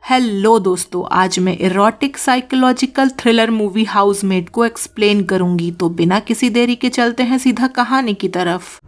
Hello दोस्तों, आज मैं erotic psychological thriller movie housemate को एक्सप्लेन करूंगी। तो बिना किसी देरी के चलते हैं सीधा कहानी की तरफ।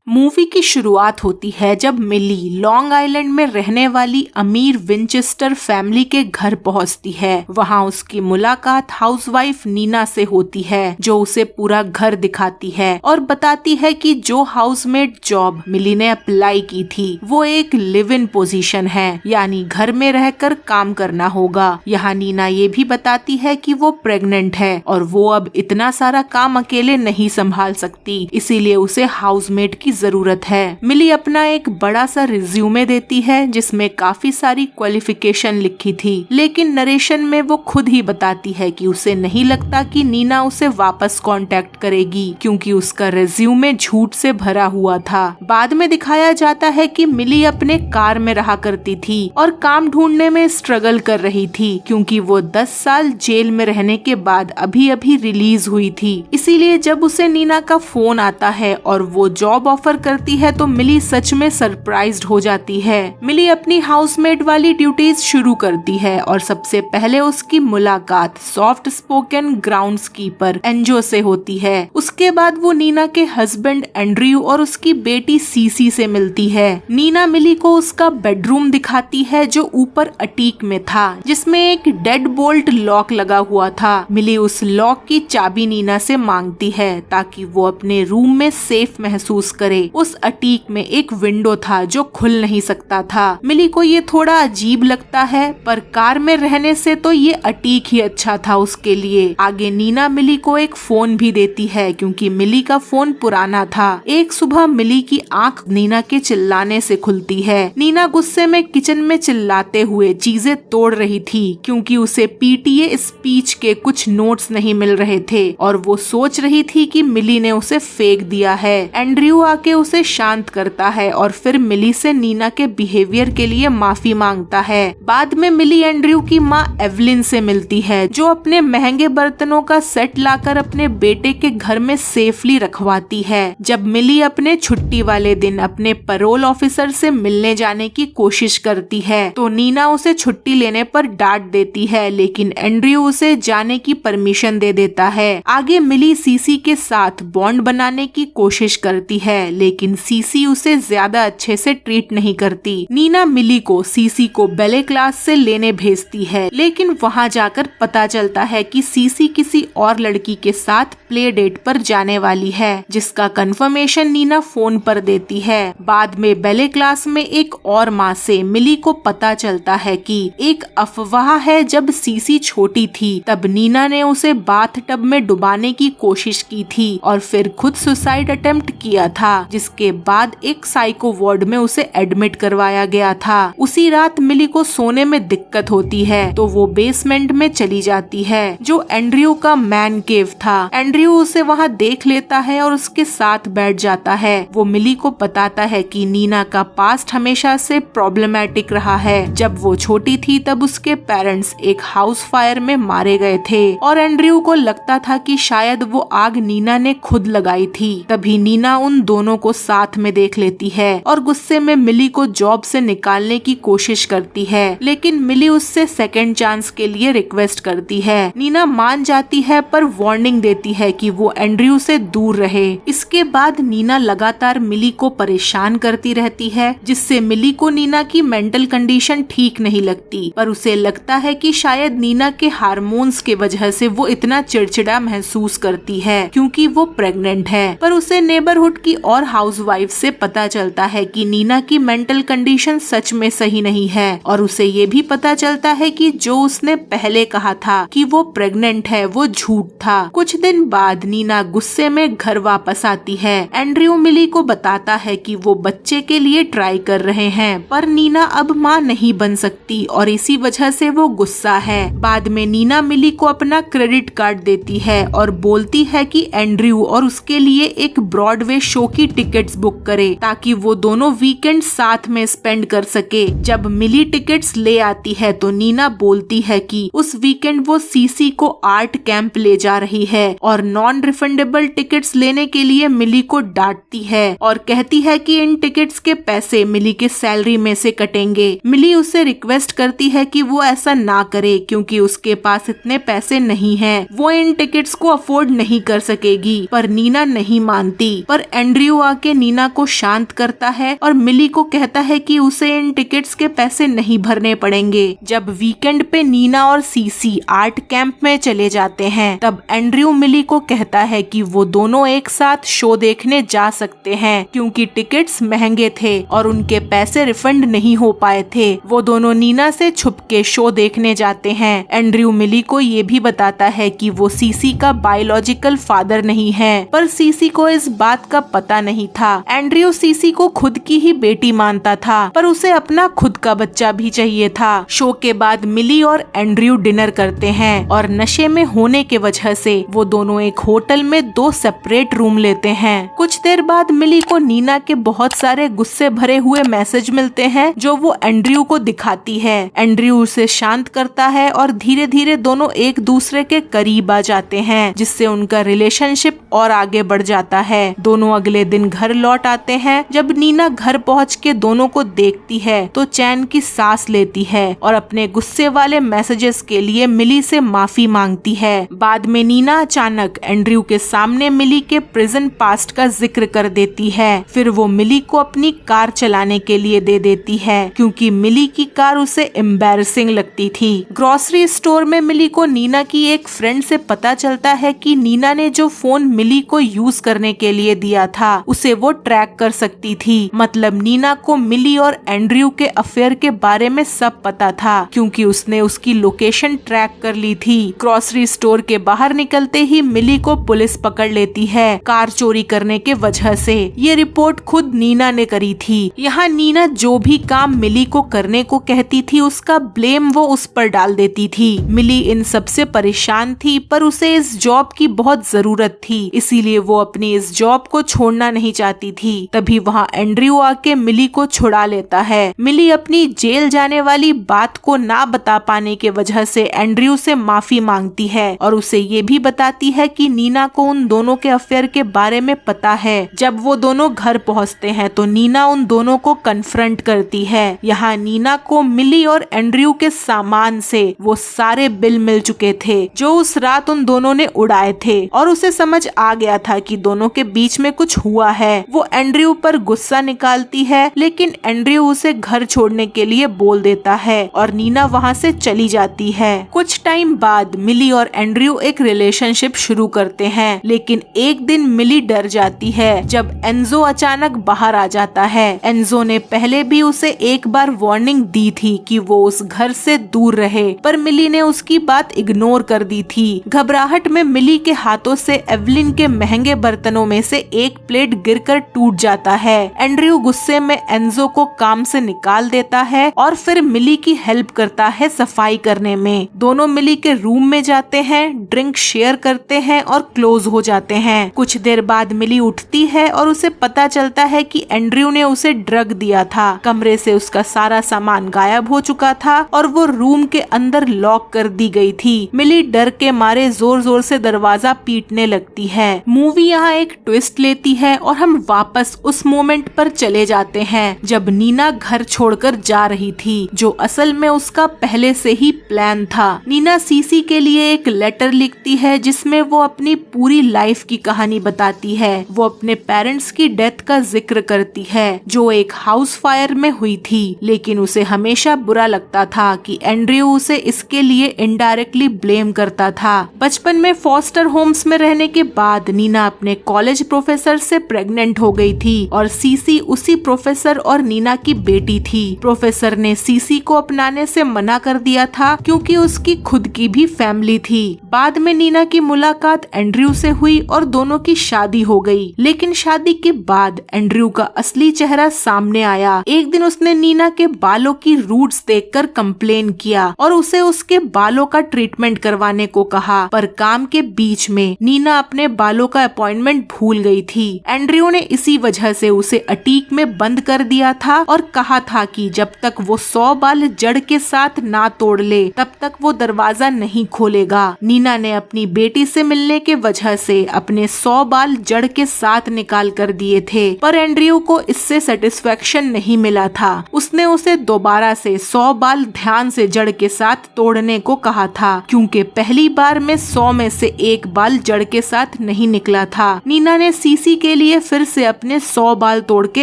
मूवी की शुरुआत होती है जब मिली लॉन्ग आइलैंड में रहने वाली अमीर विंचेस्टर फैमिली के घर पहुंचती है। वहां उसकी मुलाकात हाउसवाइफ नीना से होती है, जो उसे पूरा घर दिखाती है और बताती है कि जो हाउसमेट जॉब मिली ने अप्लाई की थी वो एक लिव इन पोजीशन है, यानी घर में रहकर काम करना होगा। यहाँ नीना ये भी बताती है कि वो प्रेग्नेंट है और वो अब इतना सारा काम अकेले नहीं संभाल सकती, इसीलिए उसे हाउसमेट की जरूरत है। मिली अपना एक बड़ा सा रिज्यूमे देती है जिसमें काफी सारी क्वालिफिकेशन लिखी थी, लेकिन नरेशन में वो खुद ही बताती है कि उसे नहीं लगता कि नीना उसे वापस कांटेक्ट करेगी, क्योंकि उसका रिज्यूमे झूठ से भरा हुआ था। बाद में दिखाया जाता है कि मिली अपने कार में रहा करती थी और काम ढूंढने में स्ट्रगल कर रही थी, क्योंकि वो 10 साल जेल में रहने के बाद अभी अभी रिलीज हुई थी। इसीलिए जब उसे नीना का फोन आता है और वो जॉब ऑफर करती है तो मिली सच में सरप्राइज्ड हो जाती है। मिली अपनी हाउसमेट वाली ड्यूटीज शुरू करती है और सबसे पहले उसकी मुलाकात सॉफ्ट स्पोकन ग्राउंड्सकीपर एंजो से होती है। उसके बाद वो नीना के हस्बैंड एंड्रयू और उसकी बेटी सीसी से मिलती है। नीना मिली को उसका बेडरूम दिखाती है जो ऊपर अटीक में था, जिसमें एक डेड बोल्ट लॉक लगा हुआ था। मिली उस लॉक की चाबी नीना से मांगती है ताकि वो अपने रूम में सेफ महसूस करे। उस अटीक में एक विंडो था जो खुल नहीं सकता था। मिली को ये थोड़ा अजीब लगता है, पर कार में रहने से तो ये अटीक ही अच्छा था उसके लिए। आगे नीना मिली को एक फोन भी देती है, क्योंकि मिली का फोन पुराना था। एक सुबह मिली की आंख नीना के चिल्लाने से खुलती है। नीना गुस्से में किचन में चिल्लाते हुए चीजें तोड़ रही थी, क्योंकि उसे पीटीए स्पीच के कुछ नोट्स नहीं मिल रहे थे और वो सोच रही थी कि मिली ने उसे फेंक दिया है। एंड्रयू आके उसे शांत करता है और फिर मिली से नीना के बिहेवियर के लिए माफी मांगता है। बाद में मिली एंड्रयू की माँ एवलिन से मिलती है, जो अपने महंगे बर्तनों का सेट लाकर अपने बेटे के घर में सेफली रखवाती है। जब मिली अपने छुट्टी वाले दिन अपने पैरोल ऑफिसर से मिलने जाने की कोशिश करती है तो नीना उसे छुट्टी लेने पर डांट देती है, लेकिन एंड्रयू उसे जाने की परमिशन दे देता है। आगे मिली सीसी के साथ बॉन्ड बनाने की कोशिश करती है, लेकिन सीसी उसे ज्यादा अच्छे से ट्रीट नहीं करती। नीना मिली को सीसी को बैले क्लास से लेने भेजती है, लेकिन वहां जाकर पता चलता है कि सीसी किसी और लड़की के साथ प्ले डेट पर जाने वाली है, जिसका कंफर्मेशन नीना फोन पर देती है। बाद में बैले क्लास में एक और माँ से मिली को पता चलता है कि एक अफवाह है, जब सीसी छोटी थी तब नीना ने उसे बाथ टब में डुबाने की कोशिश की थी और फिर खुद सुसाइड अटेम्प्ट किया था, जिसके बाद एक साइको वार्ड में उसे एडमिट करवाया गया था। उसी रात मिली को सोने में दिक्कत होती है तो वो बेसमेंट में चली जाती है, जो एंड्रयू का मैन केव था। एंड्रयू उसे वहां देख लेता है और उसके साथ बैठ जाता है। वो मिली को बताता है कि नीना का पास्ट हमेशा से प्रॉब्लमैटिक रहा है। जब वो छोटी थी तब उसके पेरेंट्स एक हाउस फायर में मारे गए थे और एंड्रयू को लगता था कि शायद वो आग नीना ने खुद लगाई थी। तभी नीना उन दोनों को साथ में देख लेती है और गुस्से में मिली को जॉब से निकालने की कोशिश करती है, लेकिन मिली उससे सेकंड चांस के लिए रिक्वेस्ट करती है। नीना मान जाती है पर वार्निंग देती है कि वो एंड्रयू से दूर रहे। इसके बाद नीना लगातार मिली को परेशान करती रहती है, जिससे मिली को नीना की मेंटल कंडीशन ठीक नहीं लगती, पर उसे लगता है कि शायद नीना के हार्मोन्स के वजह से वो इतना चिड़चिड़ा महसूस करती है, क्योंकि वो प्रेग्नेंट है। पर उसे नेबरहुड की और हाउसवाइफ से पता चलता है कि नीना की मेंटल कंडीशन सच में सही नहीं है और उसे ये भी पता चलता है कि जो उसने पहले कहा था कि वो प्रेग्नेंट है वो झूठ था। कुछ दिन बाद नीना गुस्से में घर वापस आती है। एंड्रयू मिली को बताता है कि वो बच्चे के लिए ट्राई कर रहे हैं, पर नीना अब माँ नहीं बन सकती और इसी वजह से वो गुस्सा है। बाद में नीना मिली को अपना क्रेडिट कार्ड देती है और बोलती है कि एंड्रयू और उसके लिए एक ब्रॉडवे शो की टिकट्स बुक करे ताकि वो दोनों वीकेंड साथ में स्पेंड कर सके। जब मिली टिकट्स ले आती है तो नीना बोलती है कि उस वीकेंड वो सीसी को आर्ट कैंप ले जा रही है और नॉन रिफंडेबल रिफंडेबल टिकट्स लेने के लिए मिली को डांटती है और कहती है कि इन टिकट्स के पैसे मिली के सैलरी में से कटेंगे। मिली उससे रिक्वेस्ट करती है कि वो ऐसा ना करे क्योंकि उसके पास इतने पैसे नहीं हैं, वो इन टिकट्स को अफोर्ड नहीं कर सकेगी, पर नीना नहीं मानती। पर एंड्रयू आके नीना को शांत करता है और मिली को कहता है कि उसे इन टिकट्स के पैसे नहीं भरने पड़ेंगे। जब वीकेंड पे नीना और सीसी आर्ट कैंप में चले जाते हैं तब एंड्रयू मिली को कहता है कि वो दोनों एक साथ शो देखने जा सकते हैं क्योंकि टिकट्स महंगे थे और उनके पैसे रिफंड नहीं हो पाए थे। वो दोनों नीना से छुप के शो देखने जाते हैं। एंड्रयू मिली को ये भी बताता है कि वो सीसी का बायोलॉजिकल फादर नहीं है, पर सीसी को इस बात का पता नहीं था। एंड्रयू सीसी को खुद की ही बेटी मानता था, पर उसे अपना खुद का बच्चा भी चाहिए था। शो के बाद मिली और एंड्रयू डिनर करते हैं और नशे में होने के वजह से वो दोनों एक होटल में 2 सेपरेट रूम लेते हैं। कुछ देर बाद मिली को नीना के बहुत सारे गुस्से भरे हुए मैसेज मिलते हैं जो वो एंड्रयू को दिखाती है। एंड्रयू उसे शांत करता है और धीरे धीरे दोनों एक दूसरे के करीब आ जाते हैं, जिससे उनका रिलेशनशिप और आगे बढ़ जाता है। दोनों अगले दिन घर लौट आते हैं। जब नीना घर पहुँच के दोनों को देखती है तो चैन की सांस लेती है और अपने गुस्से वाले मैसेजेस के लिए मिली से माफी मांगती है। बाद में नीना अचानक एंड्रयू के सामने मिली के प्रिजन पास्ट का जिक्र कर देती है। फिर वो मिली को अपनी कार चलाने के लिए दे देती है क्योंकि मिली की कार उसे एम्बैरसिंग लगती थी। ग्रोसरी स्टोर में मिली को नीना की एक फ्रेंड से पता चलता है कि नीना ने जो फोन मिली को यूज करने के लिए दिया था उसे वो ट्रैक कर सकती थी। मतलब नीना को मिली और एंड्रयू के अफेयर के बारे में सब पता था क्योंकि उसने उसकी लोकेशन ट्रैक कर ली थी। ग्रोसरी स्टोर के बाहर निकलते ही मिली को पुलिस पकड़ लेती है कार चोरी करने के वजह से। ये रिपोर्ट खुद नीना ने करी थी। यहाँ नीना जो भी काम मिली को करने को कहती थी उसका ब्लेम वो उस पर डाल देती थी। मिली इन सब से परेशान थी, पर उसे इस जॉब की बहुत जरूरत थी, इसीलिए वो अपनी इस जॉब को छोड़ना नहीं चाहती थी। तभी वहाँ एंड्रयू आके मिली को छुड़ा लेता है। मिली अपनी जेल जाने वाली बात को ना बता पाने के वजह से एंड्रयू से माफी मांगती है और उसे ये भी बताती है कि नीना को उन दोनों के अफेयर के बारे में पता है। जब वो दोनों घर पहुंचते हैं तो नीना उन दोनों को कन्फ्रंट करती है। यहाँ नीना को मिली और एंड्रयू के सामान से वो सारे बिल मिल चुके थे जो उस रात उन दोनों ने उड़ाए थे और उसे समझ आ गया था कि दोनों के बीच में कुछ हुआ है। वो एंड्रयू पर गुस्सा निकालती है, लेकिन एंड्रयू उसे घर छोड़ने के लिए बोल देता है और नीना वहाँ से चली जाती है। कुछ टाइम बाद मिली और एंड्रयू एक रिलेशनशिप शुरू करते हैं, लेकिन एक दिन मिली डर जाती है जब एंजो अचानक बाहर आ जाता है। एंजो ने पहले भी उसे एक बार वार्निंग दी थी कि वो उस घर से दूर रहे, पर मिली ने उसकी बात इग्नोर कर दी थी। घबराहट में मिली के हाथों से एवलिन के महंगे बर्तनों में से एक प्लेट गिरकर टूट जाता है। एंड्रयू गुस्से में एंजो को काम से निकाल देता है और फिर मिली की हेल्प करता है सफाई करने में। दोनों मिली के रूम में जाते हैं, ड्रिंक शेयर करते हैं और क्लोज हो जाते हैं। कुछ देर बाद मिली उठती है और उसे पता चलता है कि एंड्रयू ने उसे ड्रग दिया था। कमरे से उसका सारा सामान गायब हो चुका था और वो रूम के अंदर लॉक कर दी गई थी। मिली डर के मारे जोर जोर से दरवाजा पीटने लगती है। मूवी यहाँ एक ट्विस्ट लेती है और हम वापस उस मोमेंट पर चले जाते हैं जब नीना घर छोड़कर जा रही थी, जो असल में उसका पहले से ही प्लान था। नीना सीसी के लिए एक लेटर लिखती है जिसमें वो अपनी पूरी लाइफ की कहानी बताती है। वो अपने पेरेंट्स की डेथ का जिक्र करती है जो एक हाउस फायर में हुई थी, लेकिन उसे हमेशा बुरा लगता था कि एंड्रयू उसे इसके लिए इनडायरेक्टली ब्लेम करता था। बचपन में फॉस्टर होम्स में रहने के बाद नीना अपने कॉलेज प्रोफेसर से प्रेग्नेंट हो गई थी और सीसी उसी प्रोफेसर और नीना की बेटी थी। प्रोफेसर ने सीसी को अपनाने से मना कर दिया था क्योंकि उसकी खुद की भी फैमिली थी। बाद में नीना की मुलाकात एंड्रयू से हुई और दोनों की शादी हो गई, लेकिन शादी के बाद एंड्रयू का असली चेहरा सामने आया। एक दिन उसने नीना के बालों की रूट्स देखकर कंप्लेन किया और उसे उसके बालों का ट्रीटमेंट करवाने को कहा, पर काम के बीच में नीना अपने बालों का अपॉइंटमेंट भूल गई थी। एंड्रयू ने इसी वजह से उसे अटीक में बंद कर दिया था और कहा था कि जब तक वो 100 बाल जड़ के साथ ना तोड़ ले तब तक वो दरवाजा नहीं खोलेगा। नीना ने अपनी बेटी से मिलने के वजह वजह से अपने 100 बाल जड़ के साथ निकाल कर दिए थे, पर एंड्रयू को इससे सेटिस्फेक्शन नहीं मिला था। उसने उसे दोबारा से 100 बाल ध्यान से जड़ के साथ तोड़ने को कहा था, क्योंकि पहली बार में 100 में से 1 बाल जड़ के साथ नहीं निकला था। नीना ने सीसी के लिए फिर से अपने 100 बाल तोड़ के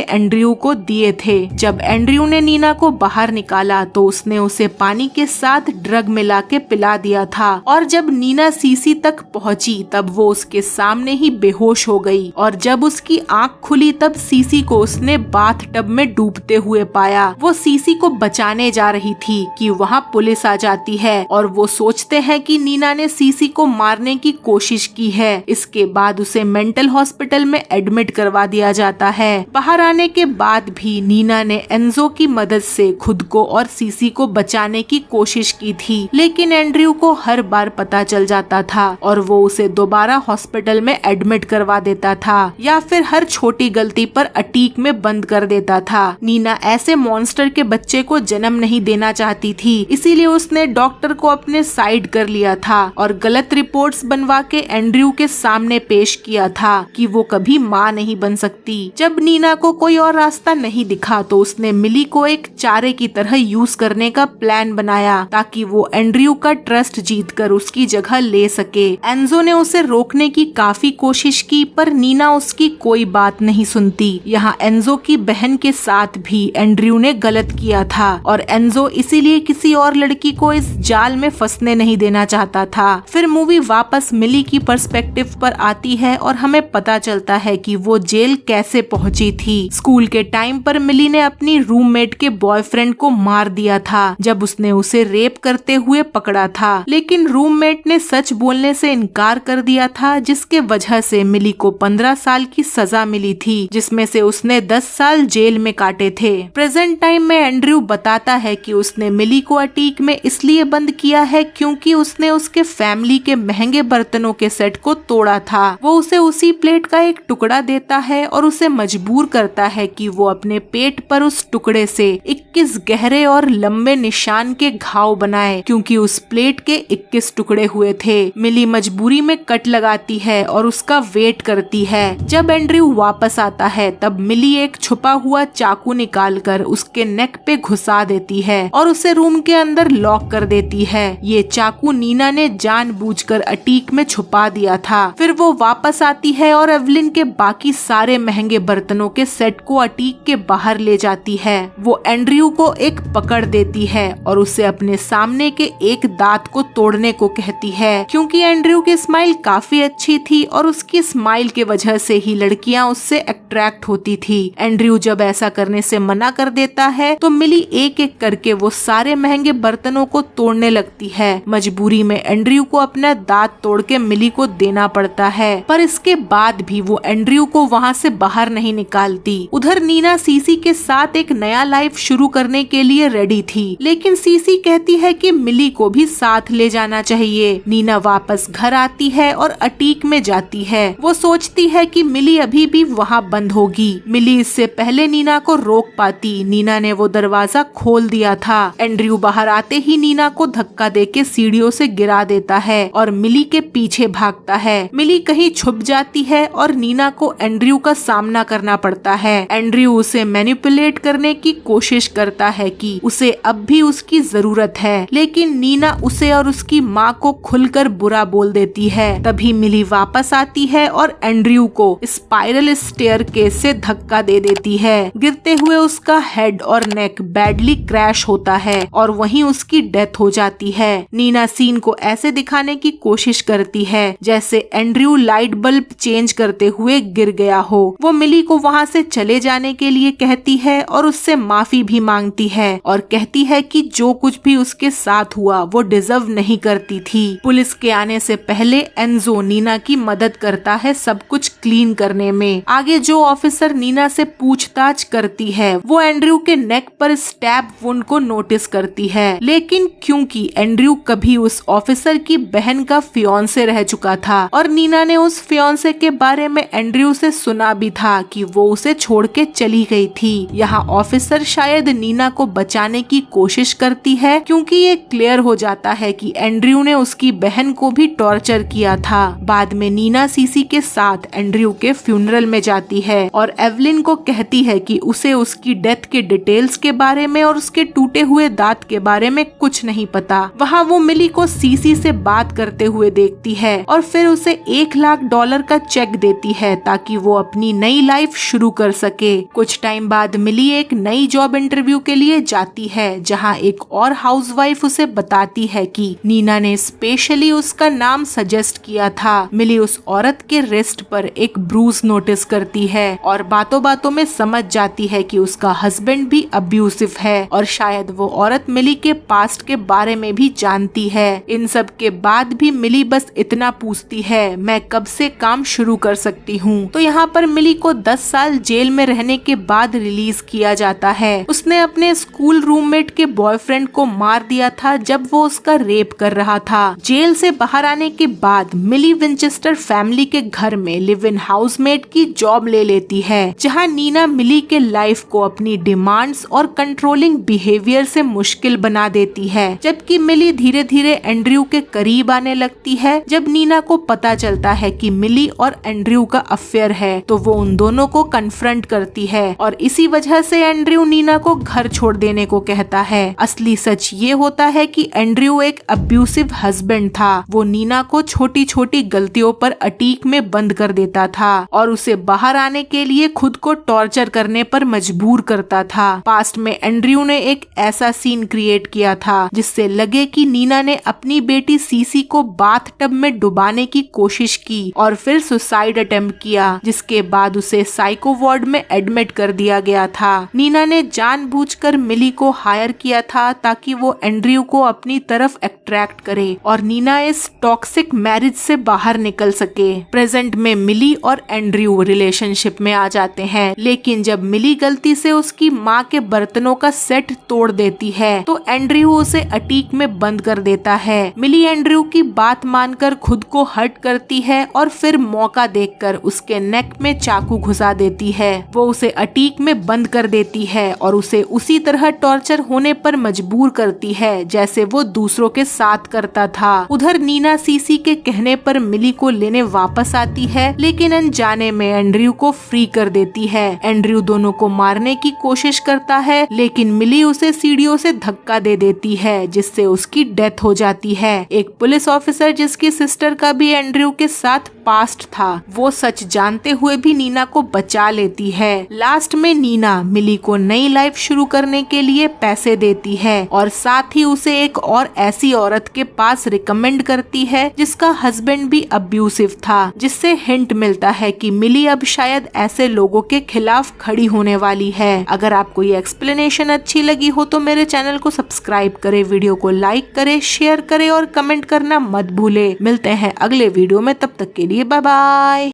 एंड्रयू को दिए थे। जब एंड्रयू ने नीना को बाहर निकाला तो उसने उसे पानी के साथ ड्रग मिला के पिला दिया था, और जब नीना सीसी तक पहुंची तब वो उसके सामने ही बेहोश हो गई, और जब उसकी आंख खुली तब सीसी को उसने बाथ टब में डूबते हुए पाया। वो सीसी को बचाने जा रही थी कि वहाँ पुलिस आ जाती है और वो सोचते हैं कि नीना ने सीसी को मारने की कोशिश की है। इसके बाद उसे मेंटल हॉस्पिटल में एडमिट करवा दिया जाता है। बाहर आने के बाद भी नीना ने एंजो की मदद से खुद को और सीसी को बचाने की कोशिश की थी, लेकिन एंड्रयू को हर बार पता चल जाता था और वो उसे दोबारा हॉस्पिटल में एडमिट करवा देता था या फिर हर छोटी गलती पर अटीक में बंद कर देता था। नीना ऐसे मॉन्स्टर के बच्चे को जन्म नहीं देना चाहती थी, इसीलिए उसने डॉक्टर को अपने साइड कर लिया था और गलत रिपोर्ट्स बनवा के एंड्रयू के सामने पेश किया था कि वो कभी माँ नहीं बन सकती। जब नीना को कोई और रास्ता नहीं दिखा तो उसने मिली को एक चारे की तरह यूज करने का प्लान बनाया ताकि वो एंड्रयू का ट्रस्ट जीतकर उसकी जगह ले सके। एंजो ने उसे रोकने की काफी कोशिश की, पर नीना उसकी कोई बात नहीं सुनती। यहाँ एंजो की बहन के साथ भी एंड्रयू ने गलत किया था और एंजो इसीलिए किसी और लड़की को इस जाल में फंसने नहीं देना चाहता था। फिर मूवी वापस मिली की पर्सपेक्टिव पर आती है और हमें पता चलता है कि वो जेल कैसे पहुंची थी। स्कूल के टाइम पर मिली ने अपनी रूममेट के बॉयफ्रेंड को मार दिया था जब उसने उसे रेप करते हुए पकड़ा था, लेकिन रूममेट ने सच बोलने से इनकार कर दिया था, जिसके वजह से मिली को 15 साल की सजा मिली थी, जिसमें से उसने 10 साल जेल में काटे थे। प्रेजेंट टाइम में एंड्रयू बताता है कि उसने मिली को अटीक में इसलिए बंद किया है क्योंकि उसने उसके फैमिली के महंगे बर्तनों के सेट को तोड़ा था। वो उसे उसी प्लेट का एक टुकड़ा देता है और उसे मजबूर करता है कि वो अपने पेट पर उस टुकड़े से 21 गहरे और लंबे निशान के घाव बनाए, क्योंकि उस प्लेट के 21 टुकड़े हुए थे। मिली मजबूरी में कट लगाती है और उसका वेट करती है। जब एंड्रयू वापस आता है तब मिली एक छुपा हुआ चाकू निकालकर उसके नेक पे घुसा देती है और उसे रूम के अंदर लॉक कर देती है। ये चाकू नीना ने जानबूझकर अटीक में छुपा दिया था। फिर वो वापस आती है और एवलिन के बाकी सारे महंगे बर्तनों के सेट को अटीक के बाहर ले जाती है। वो एंड्रयू को एक पकड़ देती है और उसे अपने सामने के एक दांत को तोड़ने को कहती है, क्योंकि एंड्रयू की स्माइल काफी अच्छी थी और उसकी स्माइल के वजह से ही लड़कियां उससे अट्रैक्ट होती थी। एंड्रयू जब ऐसा करने से मना कर देता है तो मिली एक एक करके वो सारे महंगे बर्तनों को तोड़ने लगती है। मजबूरी में एंड्रयू को अपना दांत तोड़ के मिली को देना पड़ता है, पर इसके बाद भी वो एंड्रयू को वहाँ से बाहर नहीं निकालती। उधर नीना सीसी के साथ एक नया लाइफ शुरू करने के लिए रेडी थी, लेकिन सीसी कहती है कि मिली को भी साथ ले जाना चाहिए। नीना वापस घर आती है और अटीक में जाती है। वो सोचती है कि मिली अभी भी वहाँ बंद होगी। मिली इससे पहले नीना को रोक पाती। नीना ने वो दरवाजा खोल दिया था। एंड्रयू बाहर आते ही नीना को धक्का देके सीढ़ियों से गिरा देता है और मिली के पीछे भागता है। मिली कहीं छुप जाती है और नीना को एंड्रयू का सामना करना पड़ता है। एंड्रयू उसे मैनिपुलेट करने की कोशिश करता है कि उसे अब भी उसकी जरूरत है, लेकिन नीना उसे और उसकी माँ को खुलकर बुरा बोल देती है। तभी मिली वापस आती है और एंड्रयू को स्पाइरल स्टेयरकेस से धक्का दे देती है। गिरते हुए उसका हेड और नेक बैडली क्रैश होता है और वहीं उसकी डेथ हो जाती है। नीना सीन को ऐसे दिखाने की कोशिश करती है जैसे एंड्रयू लाइट बल्ब चेंज करते हुए गिर गया हो। वो मिली को वहाँ से चले जाने के लिए कहती है और उससे माफी भी मांगती है और कहती है कि जो कुछ भी उसके साथ हुआ वो डिजर्व नहीं करती थी। पुलिस के आने से पहले एंजो नीना की मदद करता है सब कुछ क्लीन करने में। आगे जो ऑफिसर नीना से पूछताछ करती है वो एंड्रयू के नेक पर स्टैब वुंड को नोटिस करती है, लेकिन क्योंकि एंड्रयू कभी उस ऑफिसर की बहन का फियांसे रह चुका था और नीना ने उस फियांसे के बारे में एंड्रयू से सुना भी था कि वो उसे छोड़ के चली गई थी। यहाँ ऑफिसर शायद नीना को बचाने की कोशिश करती है क्योंकि ये क्लियर हो जाता है कि एंड्रयू ने उसकी बहन को भी टॉर्चर किया था। बाद में नीना सीसी के साथ एंड्रयू के फ्यूनरल में जाती है और एवलिन को कहती है कि उसे उसकी डेथ के डिटेल्स के बारे में और उसके टूटे हुए दांत के बारे में कुछ नहीं पता। वहाँ वो मिली को सीसी से बात करते हुए देखती है और फिर उसे $1,00,000 का चेक देती है ताकि वो अपनी नई लाइफ शुरू कर सके। कुछ टाइम बाद मिली एक नई जॉब इंटरव्यू के लिए जाती है जहाँ एक और हाउसवाइफ उसे बताती है कि नीना ने स्पेशली उसका नाम सजेस्ट किया था। मिली उस औरत के रिस्ट पर एक ब्रूज नोटिस करती है और बातों बातों में समझ जाती है कि उसका हस्बैंड भी अब्यूसिव है और शायद वो औरत मिली के पास्ट के बारे में भी जानती है। इन सब के बाद भी मिली बस इतना पूछती है, मैं कब से काम शुरू कर सकती हूँ। तो यहाँ पर मिली को 10 साल जेल में रहने के बाद रिलीज किया जाता है। उसने अपने स्कूल रूममेट के बॉयफ्रेंड को मार दिया था जब वो उसका रेप कर रहा था। जेल से बाहर आने के बाद मिली विंचेस्टर फैमिली के घर में लिव इन हाउसमेट की जॉब ले लेती है, जहाँ नीना मिली के लाइफ को अपनी डिमांड्स और कंट्रोलिंग बिहेवियर से मुश्किल बना देती है। जबकि मिली धीरे धीरे एंड्रयू के करीब आने लगती है। जब नीना को पता चलता है कि मिली और एंड्रयू का अफेयर है तो वो उन दोनों को कन्फ्रंट करती है और इसी वजह से एंड्रयू नीना को घर छोड़ देने को कहता है। असली सच ये होता है कि एंड्रयू एक अब्यूसिव हस्बैंड था। वो नीना को छोटी छोटी गलतियों पर अटीक में बंद कर देता था और उसे बाहर आने के लिए खुद को टॉर्चर करने पर मजबूर करता था। पास्ट में एंड्रयू ने एक ऐसा सीन क्रिएट किया था जिससे लगे कि नीना ने अपनी बेटी सीसी को बाथटब में डुबाने की कोशिश की और फिर सुसाइड अटेम्प्ट किया, जिसके बाद उसे साइको वार्ड में एडमिट कर दिया गया था। नीना ने जानबूझकर मिली को हायर किया था ताकि वो एंड्रयू को अपनी तरफ अट्रैक्ट करे और नीना इस टॉक्सिक मैरिज से बाहर निकल सके। प्रेजेंट में मिली और एंड्रयू रिलेशनशिप में आ जाते हैं, लेकिन जब मिली गलती से उसकी माँ के बर्तनों का सेट तोड़ देती है तो एंड्रयू उसे अटीक में बंद कर देता है। मिली एंड्रयू की बात मानकर खुद को हर्ट करती है और फिर मौका देखकर उसके नेक में चाकू घुसा देती है। वो उसे अटीक में बंद कर देती है और उसे उसी तरह टॉर्चर होने पर मजबूर करती है जैसे वो दूसरों के साथ करता था। उधर नीना सीसी के कहने पर मिली को लेने वापस आती है, लेकिन अनजाने में एंड्रयू को फ्री कर देती है। एंड्रयू दोनों को मारने की कोशिश करता है, लेकिन मिली उसे सीढ़ियों से धक्का दे देती है जिससे उसकी डेथ हो जाती है। एक पुलिस ऑफिसर जिसकी सिस्टर का भी एंड्रयू के साथ पास्ट था, वो सच जानते हुए भी नीना को बचा लेती है। लास्ट में नीना मिली को नई लाइफ शुरू करने के लिए पैसे देती है और साथ ही उसे एक और ऐसी औरत के पास रिकमेंड करती है जिसका हस्बैंड भी अब्यूसिव था, जिससे हिंट मिलता है कि मिली अब शायद ऐसे लोगों के खिलाफ खड़ी होने वाली है। अगर आपको ये एक्सप्लेनेशन अच्छी लगी हो तो मेरे चैनल को सब्सक्राइब करे, वीडियो को लाइक करे, शेयर करे और कमेंट करना मत भूले। मिलते हैं अगले वीडियो में, तब तक के लिए बाय बाय।